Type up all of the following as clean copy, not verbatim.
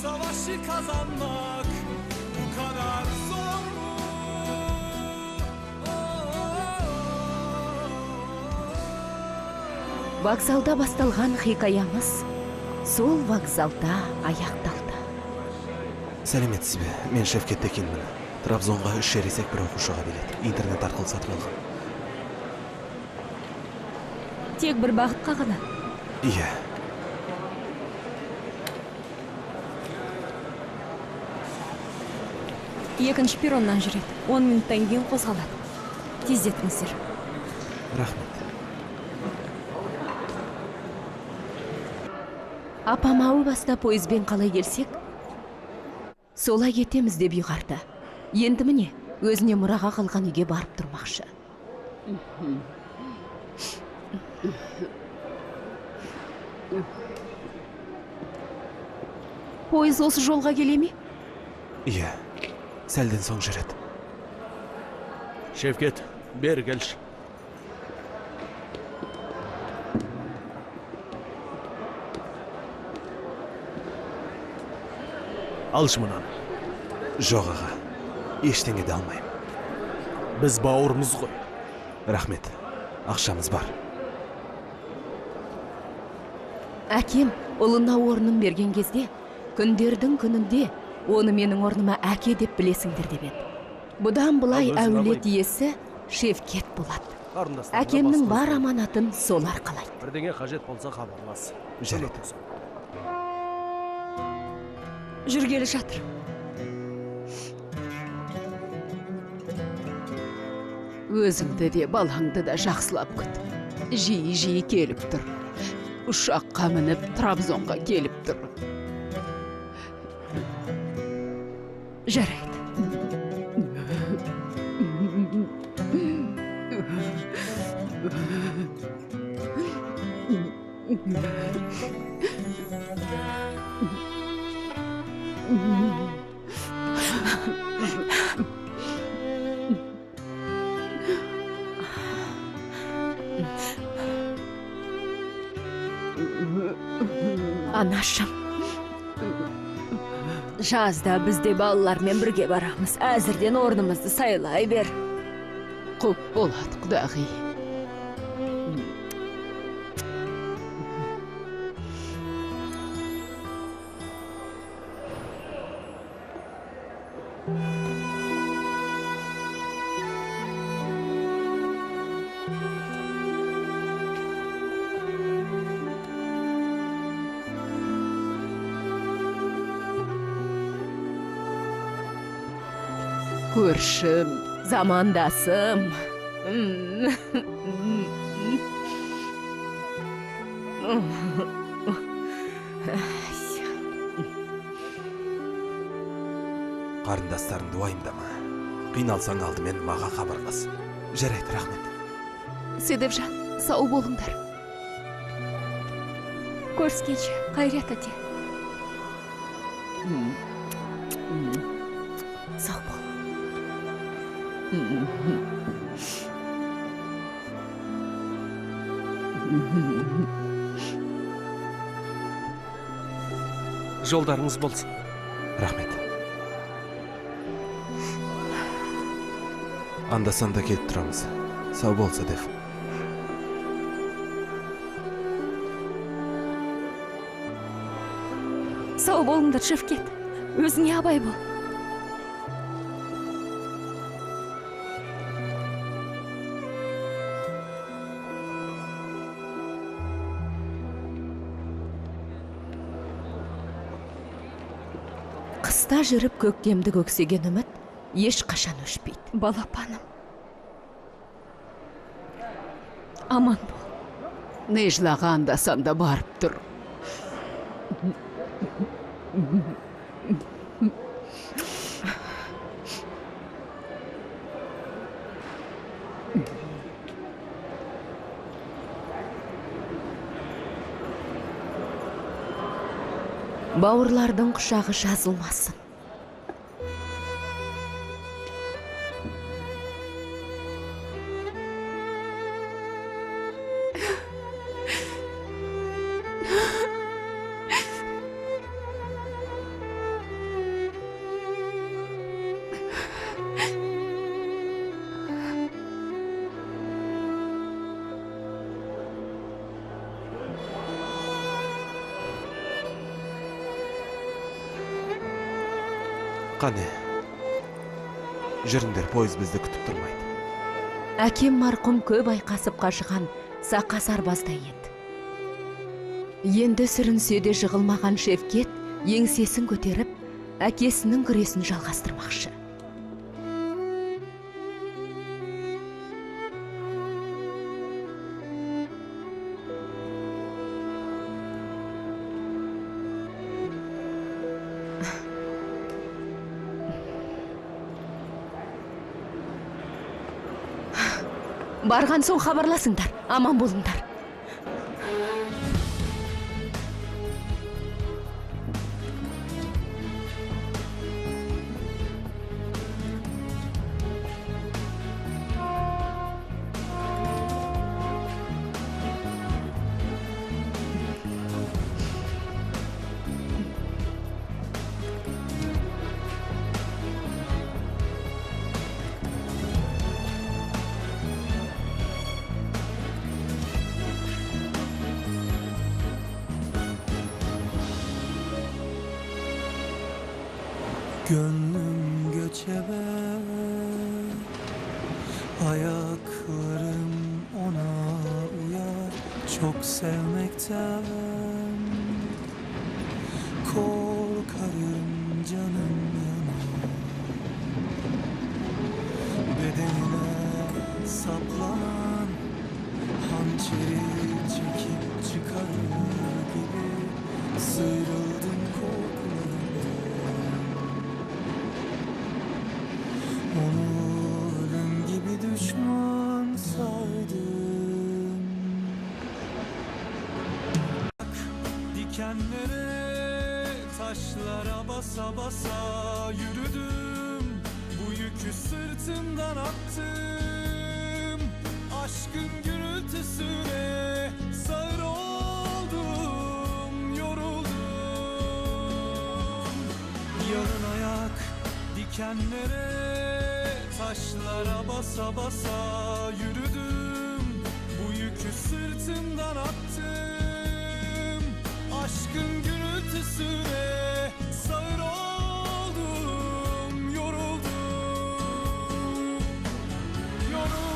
savaşı kazanmak bu kadar zor mu? Вокзалда басталған хикаямыз сол вокзалда аяқталды. Сәлеметсіз бе? Мен Шевкет Текинмін. Трабзонға 3 жересек бір оқушыға билет. Интернет арқылы сатып алған. Тек бір бағытқа ғана. Иә. Екінші перроннан жүреді. 10 минуттан кейін қозғалады. Тездетіңіздер. Рахмет. Апам ау баста пойызбен қалай келсек, солай кетеміз деп ұйғарды. Енді міне, өзіне мұраға қалған үйге барып тұрмақшы. Пойыз осы жолға келе ме? Иә. Сәлден соң жүреді. Шевкет, бері келші. Алшы мұнаны. Жоқ аға. Ештеңе де алмайым. Біз бауырымыз ғой. Рахмет. Ақшамыз бар. Әкем ұлына орнын берген кезде, күндердің күнінде оны менің орныма әке деп білесіңдер деп еді. Бұдан бұлай әулет иесі Шевкет болады. Әкемнің бар аманатын сол арқалайды. Бірдеңе қажет болса хабарлас. Жарайды. Жүргелі жатыр. Өзіңді де балаңды да жақсылап күт. Жиі келіп тұр. Ұшаққа мініп Трабзонға келіп тұр. Жарайды. Анашым, жазда бізде балалармен бірге барамыз. Әзірден орнымызды сайлай бер. Құп болады, құдағи. Көршім, замандасым. Қарындастарыңды уайымдама. Қиналсаң алдымен маға хабарлас. Жарайды, рахмет. Седепжан, сау болыңдар. Көріскенше, қайрат ате. Сау бол. Жолдарыңыз болсын. Рахмет. Анда-санда келіп тұрамыз. Сау болса деп. Сау болыңдар, Шевкет. Өзіңе абай бол. Қыста жүріп көктемді көксеген үміт еш қашан өшпейді. Балапаным, аман бол. Нежлаға анда-санда барып тұр. Бауырлардың құшағы жазылмасын. Qani. Жүріңдер, poyez bizdi kutib turmaydi. Әкем марқұм көп айқасып қашыған сақа сарбаздай еді. Енді сүрінсе жығылмаған Шевкет еңсесін көтеріп, әкесінің күресін жалғастырмақшы. Барған соң хабарласыңдар, аман болыңдар. Gönlüm göçebe, ayaklarım ona uyar. Çok sevmekten korkarım, canım yanar. Bedenine saplanan hançeri çekip çıkarır gibi sıyrıldım korkularımdan. Onu ölüm gibi düşman saydım. Dikenlere, taşlara basa basa yürüdüm. Bu yükü sırtımdan attım. Aşkın gürültüsüne sağır oldum, yoruldum. Yarın ayak dikenlere, taşlara basa basa yürüdüm. Bu yükü sırtımdan attım. Aşkın gürültüsüne sağır oldum, yoruldum, yoruldum.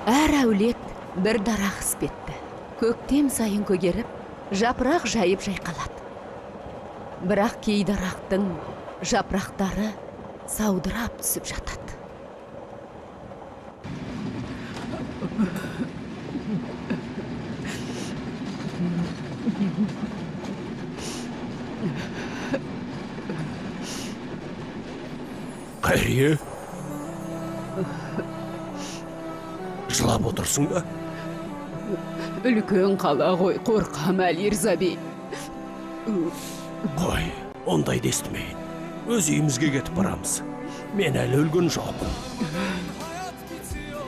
Әр әулет бір дарақ іспетті. Көктем сайын көгеріп, жапырақ жайып жайқалады. Бірақ кей дарақтың жапырақтары саудырап түсіп жатады. Қайрие? Жылап отырсың ба? Үлкен қала ғой, қорқам Әлирза би. Қой, ондайды естімейін. Өз үйімізге кетіп барамыз. Мен әлі өлген жоқпын. Hayat bitiyor,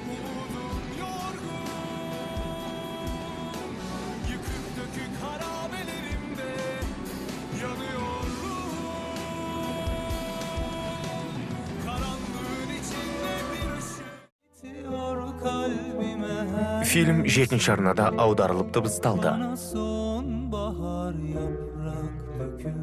umudum yorgun. Yıkık dökük harabelerimde yanıyorum. Karanlığın içinde bir ışık bitiyor kalbime her Film 7 арнада аударылып дыбысталды. Bana sonbahar yaprak dökün